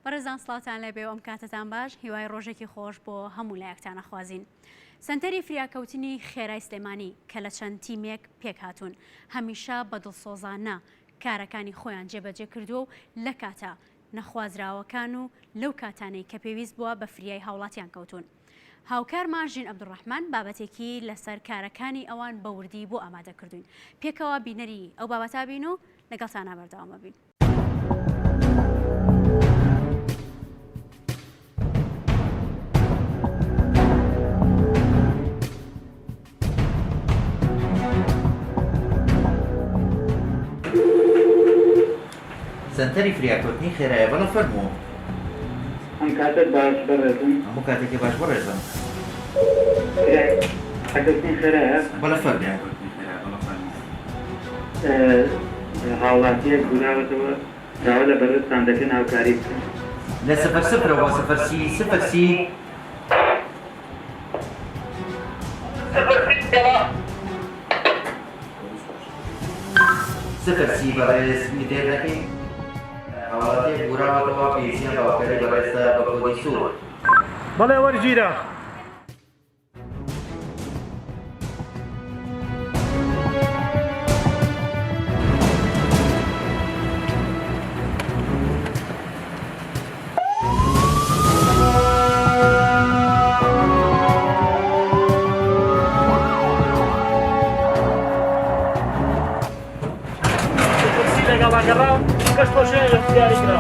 بەڕێزان سڵاوتان لەبێ و ئەم کاتتان باش هیوای ڕۆژێکی خۆش بۆ هەموو لایەکتانە خوازین. سەنتەری فریاکەوتنی خێرای سلێمانی کە لە چەند تیمێک پێک هاتوون هەمیشە بەدڵسۆزانە کارەکانی خۆیان جێبەجێ کردووە و لە کاتە نەخوازراوەکان و لەو کاتانەی کە پێویست بووە بە فریای هاوڵاتیان کەوتون. هاوکارمان ژین عەبدوڕەحمان بابەتێکی لەسەر کارەکانی ئەوان بە وردی بۆ ئامادە کردوین. پێکەوە بینەری ئەو بابەتا بین و لەگەڵتان بەردەوامە بین. سەنتەری فریاکەوتنی خێرایە بەڵە فەرموو. ئەم کاتت باش بەڕێزم. هەموو کاتێکی باش بەڕێزم. فریاکەوتنی خێرایە بەڵە فەرموو. هاوڵاتیەک گولاوەتەوە داوا لە بەرزتان دەکەن هاوکاری بکەن. لە 0-0 بۆ 0-0 0-0 بەڕێز میدێر دەکەین. هاوڵاتیەک گولاوەتەوە پێویستیان بە هاوکاری بەڕێزدا بە کۆدی سوور. بەڵێ وەرگیرە. Agarrado, que esto sea el diario.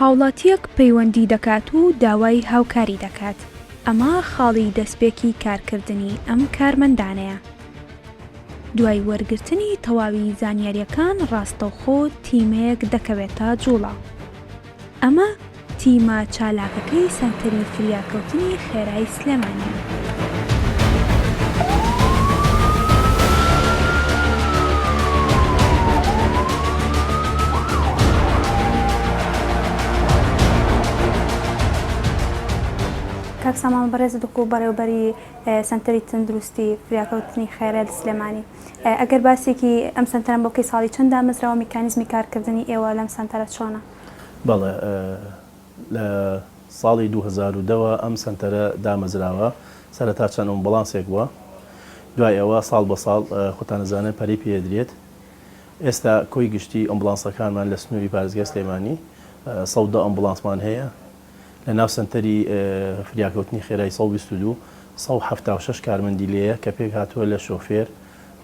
هاوڵاتیەک پەیوەندی دەکات و داوای هاوکاری دەکات. ئەمە خاڵی دەستپێکی کارکردنی ئەم کارمەندانەیە. دوای وەرگرتنی تەواوی زانیاریەکان ڕاستەوخۆ تیمەیەک دەکەوێتە جوڵە. ئەمە تیمە چالاکەکەی سەنتەری فریاکەوتنی خێرای سلێمانیە. کاک سامان بەڕێز دکو بەڕێوەبەری سەنتەری تەندروستی فریاکەوتنی خێرای سلێمانی. ئەگەر باسێکی ئەم سەنتەرم بۆ کەی ساڵی چەند دامەزراوە میکانیزمی کارکردنی ئێوە لەم سەنتەرە چۆنە؟ بەڵێ لە ساڵی 2010 ئەم سەنتەرە دامەزراوە سەرەتا چەند ئەمبوڵانسێک بووە. دوای ئەوە ساڵ بە ساڵ خۆتانەزانن پەری پێدرێت. ئێستا کۆی گشتی ئەمبوڵانسەکانمان لە سنووری پارێزگای سلێمانی 110 ئەمبوڵانسمان هەیە. لە ناو سەنتەری فریاکەوتنی خێرای 122 176 کارمەندی لێیە کە پێک هاتووە لە شۆفێر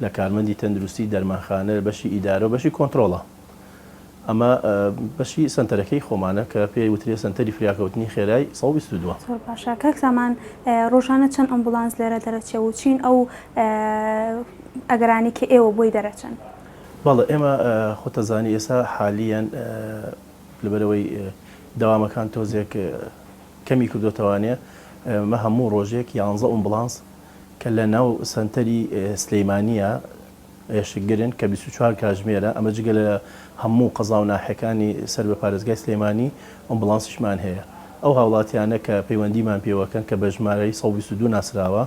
لە کارمەندی تەندروستی دەرمانخانە بەشی ئیدارە و بەشی کۆنتترۆڵە. ئەمە بەشی سنتەرەکەی خۆمانە کە پێی وترێ سنتەری فریاکەوتنی خێرای 122. باشە کاک سامان ڕۆژانە چەند ئەمبوڵانس لێرە دەرەچێ و چین ئەو ئەگەرانی کە ئێوە بۆی دەرەچن؟ بەڵێ ئێمە خۆتەزانی ئێستا حالیان لەبەرەوەی دەوامەکان تۆزێک کەمی کردوتەوانێ مە هەموو ڕۆژێک 11 ئەمبوڵانس کە لە ناو سنتەری سلەیمانیە یەشگرن کە 24 کاتژمێرە ئەمە جگە لە هەموو قەزا و ناحەکانی سەر بە پارێزگای سلێمانی ئەمبڵانسیشمان هەیە. ئەو هاوڵاتیانە کە پەیوەندیمان پێوەکەن کە بە ژمارەی 122 ناسراوە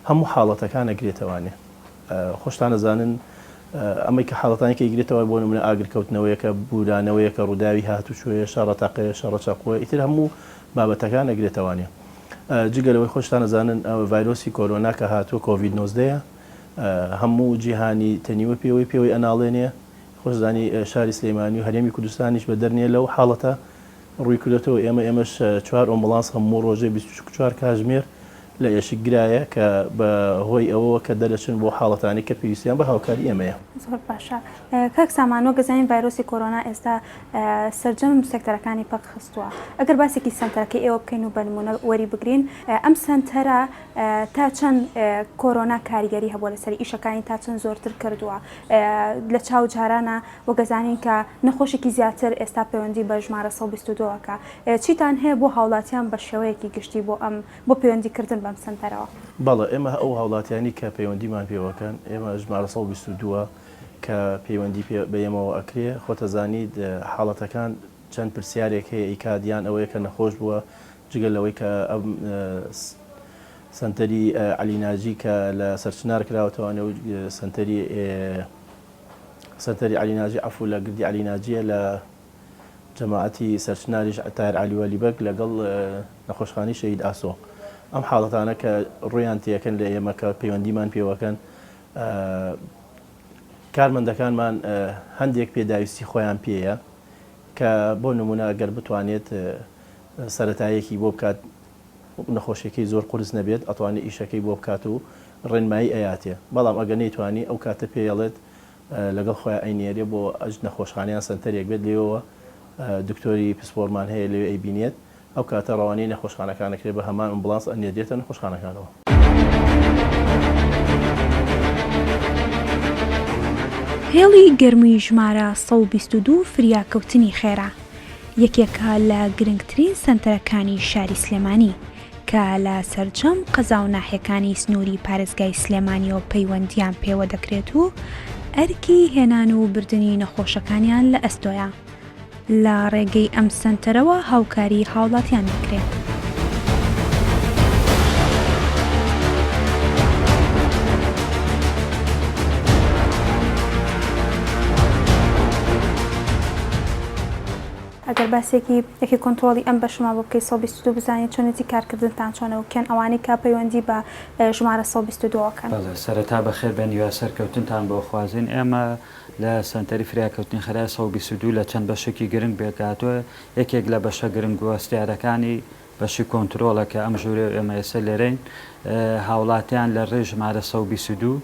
هەموو حاڵەتەکان ئەگرێتەوانێ. خۆشتان نەزانن ئەمەی کە حاڵەتانی کە ئیگرێتەوە بۆ نمونە ئاگرکەوتنەوەیەکە بورانەوەیەکە ڕووداوی هاتوچۆیە شەڕەتەقەیە شەڕەچەقۆە ئیتر هەموو بابەتەکان ئەگرێتەوانێ. جگەلەوەی خۆشتان نەزانن ڤایرۆسی کۆرۆنا کە هاتووە کۆڤید 19 هەموو جیهانی تەنیوە پێوەی ئەناڵێنێ. خۆشدانی شاری سلێمانی و هەرێمی کوردستانیش بە دەرنێ لەو حاڵەتە ڕووی کردێتەوە. ئێمەش 4 ئۆمبڵانس هەموو ڕۆژێ 24 کاتژمێر لە یەشگرایە کە بە هۆی ئەوەوە کە دەرەچن بۆ حاڵەتانی کە پێویستیان بە هاوکاری ئێمەیە. زۆر باشە. کاک سامانۆ گەزانین ڤایرۆسی کۆرۆنا ئێستا سەرجەم سێکتەرەکانی پەک خستووە. ئەگەر باسێکی سنتەرەکەی ئێوە بکەین و بە نمونە وەری بگرین، ئەم سنتەرە تا چەند کۆرۆنا کاریگەری هەبووە لەسەر ئیشەکانی تا چەند زۆرتر کردووە لە چاو جارانە و گەزانین کە نەخۆشێکی زیاتر ئێستا پەیوەندی بە ژمارە 122ەکە. چیتان هەیە بۆ هاوڵاتیان بە شێوەیەکی گشتی بۆ پەیوەندیکردن بەم سنتەرەوە؟ بەڵێ ئێمە ئەو هاوڵاتیانی کە پەیوەندیمان پێوەکەن ئێمە ژمارە 122 کە پەیوەندی بە ئێمەوە ئەکرێ. خۆتەزانید حاڵەتەکان چەند پرسیارێک هەیە ئیکادیان ئەوەیە کە نەخۆش بووە جگەل لەوەی کە ئەم سنتەری عەلیناجی کە لە سەرچنار کراوەتەوانە و سنتەری عەلیناجی عەفو لە گردی عەلیناجیە لە جەماعەتی سەرچناریش تایر عەلیوەلی بەگ لەگەڵ نەخۆشخانەی شەهید ئاسۆ. ئەم حاڵەتانە کە ڕوویان تێکەن لە ئێمە کە پەیوەندیمان پێوەکەن کارمەندەکانمان هەندێک پێداویستی خۆیان پێیە کە بۆ نمونە ئەگەر بتوانێت سەرەتایەکی بۆ بکات نەخۆشیەکەی زۆر قورس نەبێت ئەتوانێت ئیشەکەی بۆ بکات و ڕێنمایی ئەیاتێ. بەڵام ئەگەر نەیتوانی ئەو کاتە پێڵێت لەگەڵ خۆیان ئەینێرێ بۆ ئەج نەخۆشخانیان سنتەرێک بێت لێەوە دکتۆری پسپۆرمان هەیە لێوێ ئەیبینێت ئەو کاتە ڕەوانەی نەخۆشخانەکانەکرێت بە هەمان ئەمبڵانس ئەنێدرێتە نەخۆشخانەکانەوە. هێڵی گەرمووی ژمارە 122 فریاکەوتنی خێرا یەکێکە لە گرنگترین سنتەرەکانی شاری سلێمانی کە لە سەرجەم قەزا و ناحیەکانی سنووری پارێزگای سلێمانیەوە پەیوەندیان پێوە دەکرێت و ئەرکی هێنان و بردننی نەخۆشەکانیان لە ئەستۆیە. لە ڕێگەی ئەم سنتەرەوە هاوکاری هاوڵاتیان دەکرێت. ئەگەر باسێکی یەکی کۆنتترۆلی ئەم بەشما بۆ بکەی 122 بزانێت چۆنێتی کارکردنتان چۆنەوە کێن ئەوانەی کا پەیوەندی بە ژمارە 122کەن. سەرەتا بەخێر بێن یا سەرکەوتنتان بۆ خوازیین. ئێمە لە سنتەری فریاکەوتنی خێرای 122 لە چەند بەشێکی گرنگ بێکاتوە. یەکێک لە بەشە گرنگ وەستیارەکانی بەشی کۆنتترۆلە کە ئەم ژوورێ ئێمە ئێستا لێرەین هاوڵاتیان لە ڕێ ژمارە 122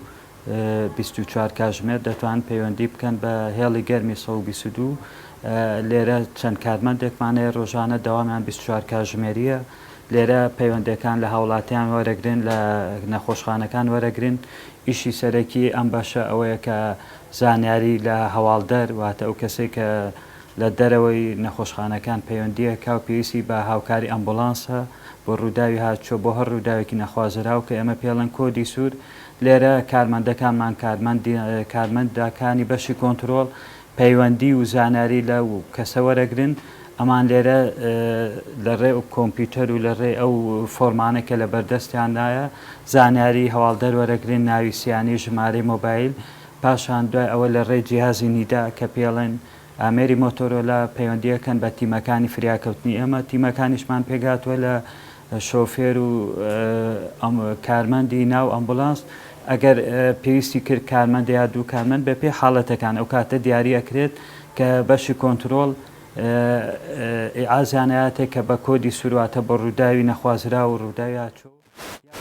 24 کاتژمێر دەتوان پەیوەندی بکەن بە هێڵی گەرمی 122. لێرە چەند کارمەندێکمانەیە ڕۆژانە دەوامیان 24 کاتژمێریە. لێرە پەیوەندەکان لە هاوڵاتیان وەرەگرن لە نەخۆشخانەکان وەرەگرن. ئیشی سەرەکی ئەم باشە ئەوەیە کە زانیاری لە هەواڵدەر واتە ئەو کەسێک کە لە دەرەوەی نەخۆشخانەکان پەیوەندیە کا و پێویستی بە هاوکاری ئەمبولانسە بۆ ڕووداوی هاتچۆ بۆ هەر ڕووداوێکی نەخوازراو کە ئێمە پێڵەن کۆدی سوور. لێرە کارمەندەکانمان کارمەندەکانی بەشی کۆنتترۆل پەیوەندی و زانیاری لە کەسە وەرەگرن. ئەمان لێرە لە ڕێ کۆمپیوتەر و لە ڕێ ئەو فۆرمانێکە لە بەردەستیاندایە زانیاری هەواڵدەر وەرەگرن، ناویسیانی، ژمارەی مۆبایل. پاشان دوای ئەوە لە ڕێ جیهازی نیدا کە پێڵێن ئامێری مۆتۆرۆلا پەیوەندیەکەن بە تیمەکانی فریاکەوتنی ئێمە. تیمەکانیشمان پێگاتوە لە شۆفێر و کارمەندی ناو ئەمبولانس. ئەگەر پێویستی کرد کارمەند یا دوو کارمەند بە پێ حاڵەتەکان ئەو کاتە دیاری ئەکرێت کە بەشی کۆنتترۆل ئازانایاتێک کە بە کۆدی سورواتە بە ڕووداوی نەخوازرا و ڕووداوی هاچوو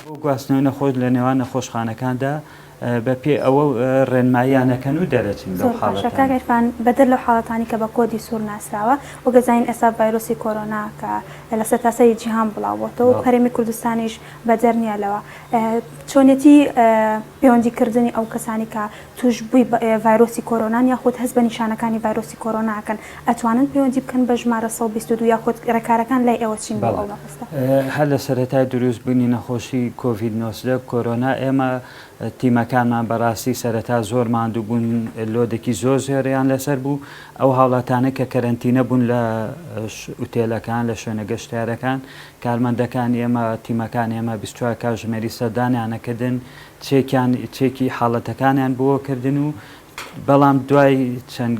بۆ گواستنەوەی نەخۆش لە نێوان نەخۆشخانەکاندا بە پێ ئەوە ڕێنماییانەکەن و دەرەچین لەو حاڵەتان بەدەر لەو حاڵەتانی کە بە کۆدی سوور ناسراوە و گەزانین ئێستا ڤایرۆسی کۆرۆنا کە لە سەرتاسەری جیهان بڵاوبۆتەوە و هەرێمی کوردستانیش بەدەر نیە لەوە. چۆنێتی پەیوەندیکردنی ئەو کەسانی کە توش بووی ڤایرۆسی کۆرۆنان یاخود هەست بە نیشانەکانی ڤایرۆسی کۆرۆناکەن ئەتوانن پەیوەندی بکەن بە ژمارە 122 یاخود ڕێکارەکان لای ئێوە چین بۆ ئەو مەبەستە؟ هەر لە سەرەتای دروستبوونی نەخۆشی کۆڤید-19 کۆرۆنا ئێمە تیمەکانمان بەڕاستی سەرەتا زۆر ماندوو بوون، لۆدێکی زۆر زێریان لەسەر بوو. ئەو هاوڵاتانە کە کەرەنتینە بوون لە ئوتێلەکان لە شوێنە گەشتیارەکان، کارمەندەکان ئێمە تیمەکان ئێمە 24 کاتژمێری سەردانیانەکردن، چێکی حاڵەتەکانیان بۆ کردن و بەڵام دوای چەند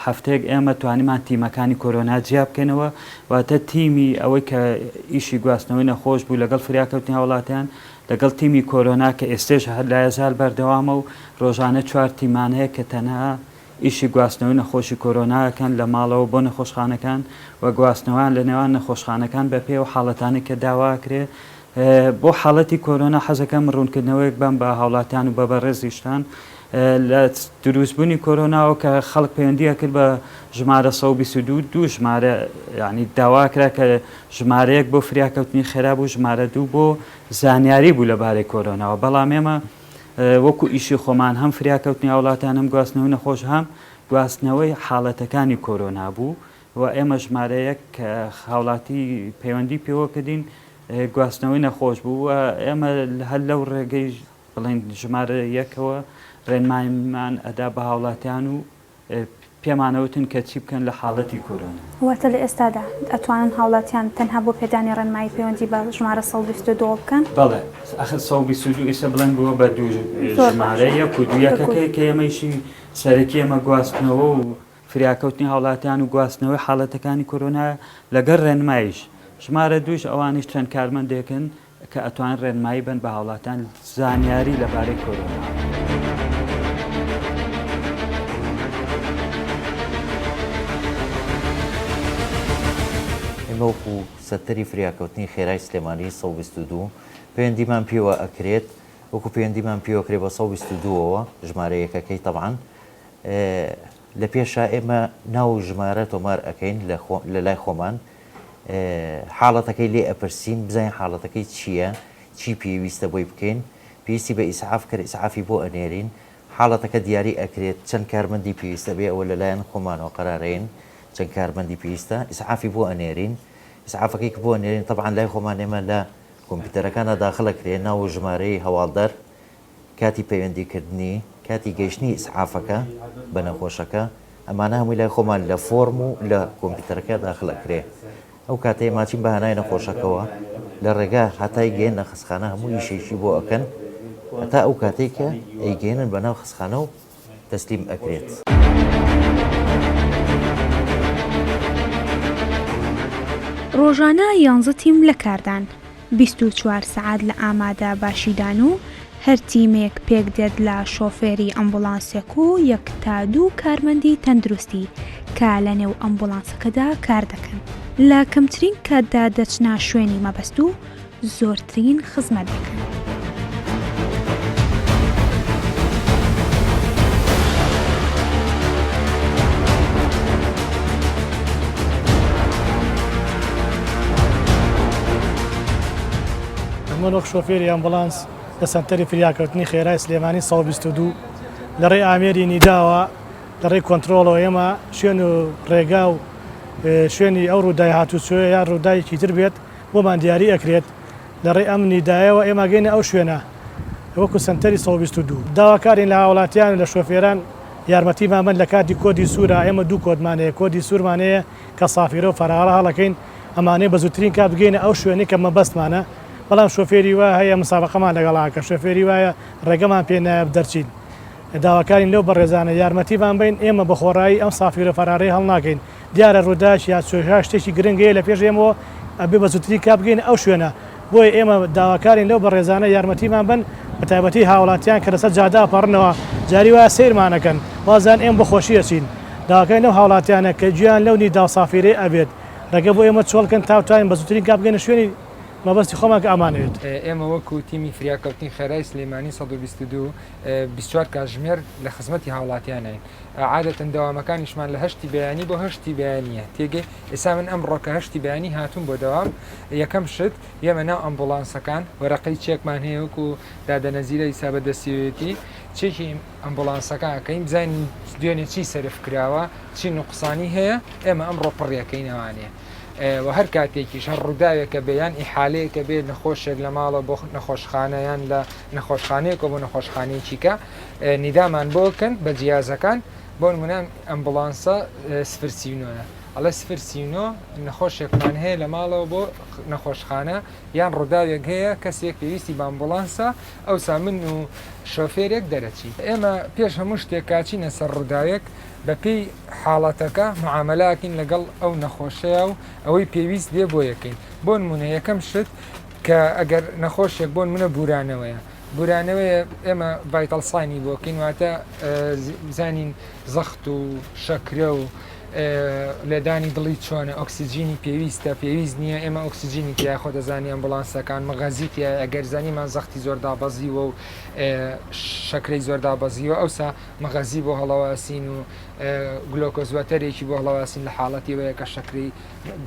هەفتەیەک ئێمە توانیمان تیمەکانی کۆرۆنا جیا بکەنەوە، واتە تیمی ئەوەی کە ئیشی گواستنەوەی نەخۆش بوو لەگەڵ فریاکەوتنی هاوڵاتیان لەگەڵ تیمی کۆرۆنا کە ئێستێش هەر لایەزار بەردەوامە و ڕۆژانە 4 تیمان هەیە کە تەنها ئیشی گواستنەوەی نەخۆشی کۆرۆناکەن لە ماڵەوە بۆ نەخۆشخانەکان و گواستنەوەیان لە نێوان نەخۆشخانەکان بە پێ و حاڵەتانی کە داواکرێ بۆ حاڵەتی کۆرۆنا حەزەکەم ڕوونکردنەوەیەک بم بە هاوڵاتیان و بە بەڕێزیشتان لە دروستبوونی کۆرۆناوە کە خەڵک پەیوەندیە کرد بە ژمارە 122 دوو ژمارە یعنی داواکرا کە ژمارەیەک بۆ فریاکەوتنی خێرا بوو، ژمارە دوو بۆ زانیاری بوو لەبارەی کۆرۆناوە. بەڵام ئێمە وەکو ئیشی خۆمان هەم فریاکەوتنی هاوڵاتیان هەم گواستنەوەی نەخۆش هەم گواستنەوەی حاڵەتەکانی کۆرۆنا بوو و ئێمە ژمارەیەک کە هاوڵاتی پەیوەندی پێوە کردین گواستنەوەی نەخۆش بوو و ئێمە هەر لەو ڕێگەی بڵین ژمارە یەکەوە ڕێنماییمان ئەدا بە هاوڵاتیان و پێمانەوتن کە چی بکەن لە حاڵەتی کۆرۆنا. واتە لە ئێستادا ئەتوانن هاوڵاتیان تەنها بۆ پێدانی ڕێنمایی پەیوەندی بە ژمارە 122 بکەن؟ بەڵێ ئەخر 122 ئێستا بڵند بووە بە دوو ژمارە یەک و دوویەکەکەی کە ئێمەیشی سەرەکی ئێمە گواستنەوە و فریاکەوتنی هاوڵاتیان و گواستنەوەی حاڵەتەکانی کۆرۆنا لەگەڵ ڕێنماییش. ژمارە دووش ئەوانیش چەند کارمەندێکن کە ئەتوان ڕێنمایی بن بە هاوڵاتیان زانیاری لەبارەی کۆرۆنا. وەکو سەتەری فریاکەوتنی خێرای سلێمانی 122 پەیوەندیمان پێوە ئەکرێت، وەکو پەیوەندیمان پێوەکرێت بە 122ەوە ژمارە یەکەکەی تەبعاً لە پێشا ئێمە ناو ژمارە تۆمار ئەەکەین لە لای خۆمان، حاڵەتەکەی لێ ئەپرسین بزانین حاڵەتەکەی چییە، چی پێویستە بۆی بکەین، پێویستی بە ئیسعاف کرد ئیسعافی بۆ ئەنێرین، حاڵەتەکە دیاری ئەکرێت چەند کارمەندی پێویستە بێ ئەوە لەلایەن خۆمانەوە قەرارەیەن چەند کارمەندی پێویستە، ئیسعافی بۆ ئەنێرین، ئیسعافەکەی کە بۆ ئەنێرین تەبعاً لای خۆمان ئێمە لە کۆمپیوتەرەکانە داخڵەکرێن ناو ژمارەی هەواڵدەر، کاتی پەیوەندیکردنی، کاتی گەیشتنی ئیسعافەکە بە نەخۆشەکە، ئەمانە هەمووی لای خۆمان لە فۆرم و لە کۆمپیوتەرەکە داخڵەکرێ. ئەو کاتەیە ماچین بە هەنای نەخۆشەکەەوە لە ڕێگا هەتای گەێن نە خستخانە هەموو ئیشێکی بۆ ئەکەن هەتا ئەو کاتێک کە ئەیگەێنن بە ناو خستخانە و تەسلیم ئەکرێت. ڕۆژانە 11 تیم لە کاردان 24 سعات لە ئامادە باشیدان و هەر تیمێک پێک دێت لە شۆفێری ئەمبولانسێک و 1 تا 2 کارمەندی تەندروستی کە لە نێو ئەمبولانسەکەدا کار دەکەن. لە کەمترین کاتدا دەچنا شوێنی مەبەست و زۆرترین خزمەت دەکەن. منۆک شۆفێری ئەمبولانس لە سەنتەری فریاکەوتنی خێرای سلێمانی 122 لە ڕێی ئامێری نیداوە لە ڕێی کۆنتترۆلەوە ئێمە شوێن و ڕێگا و شوێنی ئەو ڕوودای هاتوچۆ یان ڕوودایەکی تر بێت بۆمان دیاری ئەکرێت لە ڕێی ئەم نیدایەوە ئێمە گەینە ئەو شوێنە وەکو سنتەری 122 داواکارین لە هاوڵاتیان لە شۆفێران یارمەتیمان من لە کاتی کۆدی سوورە ئێمە دوو کۆدمانەیە کۆدی سوورمانەیە کە سافیرە و فەرارە هەڵەکەین ئەمانەی بە زووترین کات بگەینە ئەو شوێنی کە مەبەستمانە بەڵام شۆفێری وایە هەیە مسابقەمان لەگەڵاکە شۆفێری وایە ڕێگەمان پێ نایە دەرچین داواکارین لەو بەڕێزانە یارمەتیمان بین ئێمە بە خۆڕایی ئەم سافیرە فەراری هەڵ ناکەین دیارە ڕووداش یا چۆژا شتێکی گرنگەیە لە پێش ئێمەوە ئەبێ بە زووترین کات بگەین ئەو شوێنە بۆیە ئێمە داواکارین لەو بەڕێزانە یارمەتیمان بن بە تایبەتی هاوڵاتیان کە لەسەر جادا پەڕنەوە جاری وایە سیرمانەکەن وازان ئێمە بەخۆشیە چین داواکارین لەو هاوڵاتیانە کە گویان لەو نیدا سافیرەی ئەبێت ڕێگە بۆ ئێمە چۆڵکەن تاوتوانین بە زووترین کات بگەینە شوێنی مەبەستی خۆمان کە ئەمانێت. ئێمە وەکو تیمی فریاکەوتنی خێرای سلێمانی 122 24 کاتژمێر لە خزمەتی هاوڵاتیانین. عادەتەن دەوامەکانیشمان لە هەشتی بەیانی بۆ هەشتی بەیانیە تێگەی ئێستا من ئەم ڕۆکە هەشتی بەیانی هاتوون بۆ دەوام یەکەم شت ئێمە ناو ئەمبوڵانسەکان وەرەقەی چێکمان هەیە وەکو دادەنەزیرە حیسابە دەستیوێتی چێکی ئەمبوڵانسەکانەکەین بزانین دوێنێ چی سەرف کراوە چی نوقسانی هەیە ئێمە ئەم ڕۆپڕیەکەینەوانەیە. و هەر کاتێکیش هەر ڕووداوێکە بەیان ئیحالەیەکە بێت نەخۆشێک لە ماڵە بۆ نەخۆشخانەیان لە نەخۆشخانەیەکە بۆ نەخۆشخانەیەکیکە نیدامان بۆکەن بە جیازەکان بۆ نمونە ئەمبوڵانسە 039 ئەڵە 039 نەخۆشێکمان هەیە لە ماڵەوە بۆ نەخۆشخانە یان ڕووداوێک هەیە کەسێک پێویستی بە ئەمبوڵانسە ئەوسا من و شۆفێرێک دەرەچی ئێمە پێش هەموو شتێک کاچینە سەر ڕووداوێک بەپێی حاڵەتەکە معاملەکەین لەگەڵ ئەو نەخۆشەیە و ئەوەی پێویست بێ بۆ یەکەین بۆ نمونە یەکەم شت کە ئەگەر نەخۆشێک بۆ منە بورانەوەیە بورانەوەیە ئێمە ڤایتەڵ ساینی بۆکەین واتە زانین زەخت و شەکرە و لێدانی دڵی چۆنە ئۆکسسیجینی پێویستە پێویست نییە ئێمە ئۆکسسیجینی تیا خۆ دەزانی ئەمبوڵانسەکان مەغەزیتە ئەگەر زانیمان زەختی زۆر دابەزیوە و شەکرەی زۆر دابەزیوە ئەوسا مەغەزی بۆ هەڵەواسین و گلۆکۆزوەتەرێکی بۆ هەڵەواسین لە حاڵەتیەوەیە کە شەکری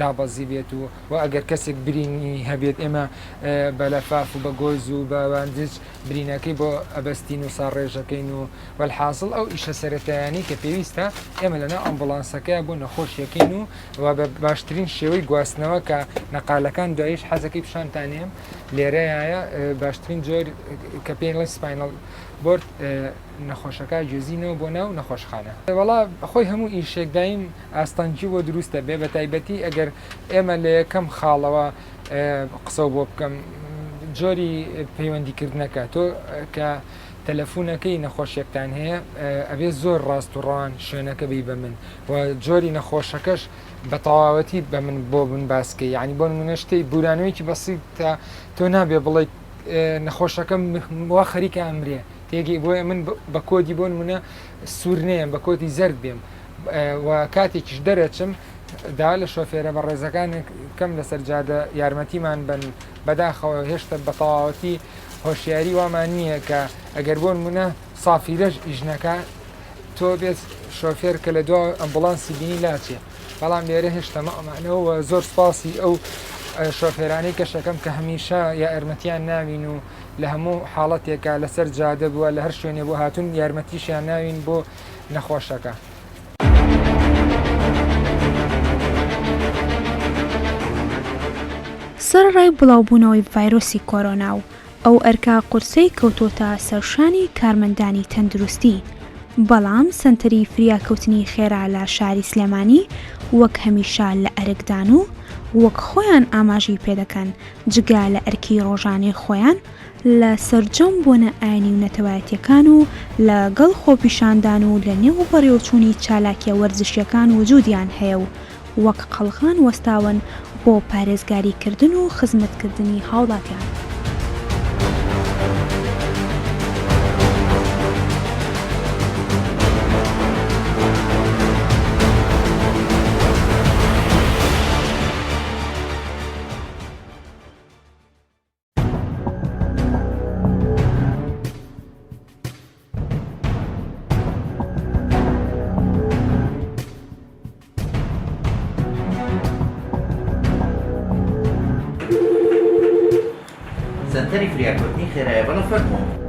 دابەزی بێت و ئەگەر کەسێک برینی هەبێت ئێمە بە لەفاف و بە گۆز و بەوانجج برینەکەی بۆ ئەبەستین و ساڕێژەکەین و وەلحاصل ئەو ئیشە سەرەتایانی کە پێویستە ئێمە لەناو ئەمبوڵانسەکە بۆ نەخۆشیەکەین و بە باشترین شێوەی گواستنەوە کە نەقالەکان دوایش حەزەکەی پیشانتانێم لێرەیە باشترین جۆر کە پێڵی سپاینەڵ بۆرد نەخۆشەکە جێزینەوە بۆ ناو نەخۆشخانە. وەڵا خۆی هەموو ئیشێکدایم ئاستانجی بۆ دروستە بێ بە تایبەتی ئەگەر ئێمە لە یەکەم خاڵەوە قسە بۆ بکەم جۆری پەیوەندیکردنەکە تۆ کە تەلەفونەکەی نەخۆشیەکتان هەیە ئەبێ زۆر ڕاست و ڕوان شوێنەکە بی بە من و جۆری نەخۆشەکەش بە تەواوەتی بە من بۆ من باسکەی یعنی بۆ منە شتەی بورانەوەیکی بەسیت تا تۆ نابێ بڵێ نەخۆشەکەم وا خەریکە ئەمرێ تێگەی بۆیە من بە کۆدی بۆ منە سوورنەیەم بە کۆتی زەرد بێم و کاتێکیش دەرەچم دا لە شۆفێرە بە ڕێزەکان کەم لەسەر جادە یارمەتیمان بن بەداخەوە هێشتا بە تەواوەتی هۆشیاری وامان نییە کە ئەگەر بۆن منە سافیرەش ئیژنەکە تۆ بێت شۆفێر کە لە دو ئەمبوڵانسی بینی لاچێ بەڵام لێرە هێشتا مەمانەوە زۆر سپاسی ئەو شۆفێرانەی کەشەکەم کە هەمیشە یا ئەرمەتیان ناوین و لە هەموو حاڵەتێکە لەسەر جادە بووە لە هەر شوێنێ بۆ هاتوون یارمەتیشیان ناوین بۆ نەخۆشەکە. سەرڕای بڵاوبوونەوەی ڤایرۆسی کۆرۆنا و ئەو ئەرکا قورسەی کەوتۆتە سەرشانی کارمەندانی تەندروستی بەڵام سنتەری فریاکەوتنی خێرا لە شاری سلێمانی وەک هەمیشە لە ئەرکدان و وەک خۆیان ئاماژی پێدەکەن جگا لە ئەرکی ڕۆژانەی خۆیان لە سەرجەم بۆنە ئاینی و نەتەوایەتیەکان و لەگەڵ خۆپیشاندان و لە نێو بەڕێوەچوونی چالاکیە وەرزشیەکان وجودیان هەیە و وەک قەڵغان وەستاون بۆ پارێزگاریکردن و خزمەتکردنی هاوڵاتیان. سنتەری فریاکەوتنی خێرایە بەڵە فەرموو.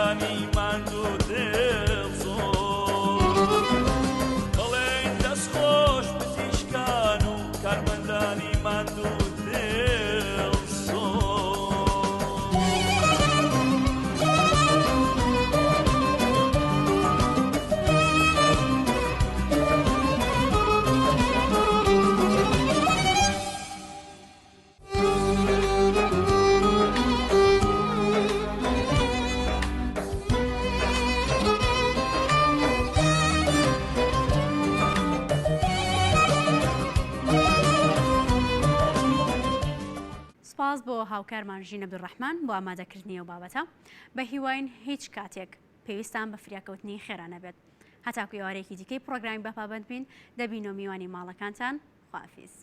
کارمەندانی ماندوو دڵسۆز بەڵێن دەستخۆش پزیشکان و کارمەندانی ماندوو سپاس بۆ هاوکارمان ژین عەبدوڕەحمان بۆ ئامادەکردنی ئەو بابەتە بە هیواین هیچ کاتێک پێویستان بە فریاکەوتنی خێرا نەبێت هەتاکو ئێوارەیەکی دیکەی پرۆگرامی بەپابند بین دەبینەوە میوانی ماڵەکانتان خوافیز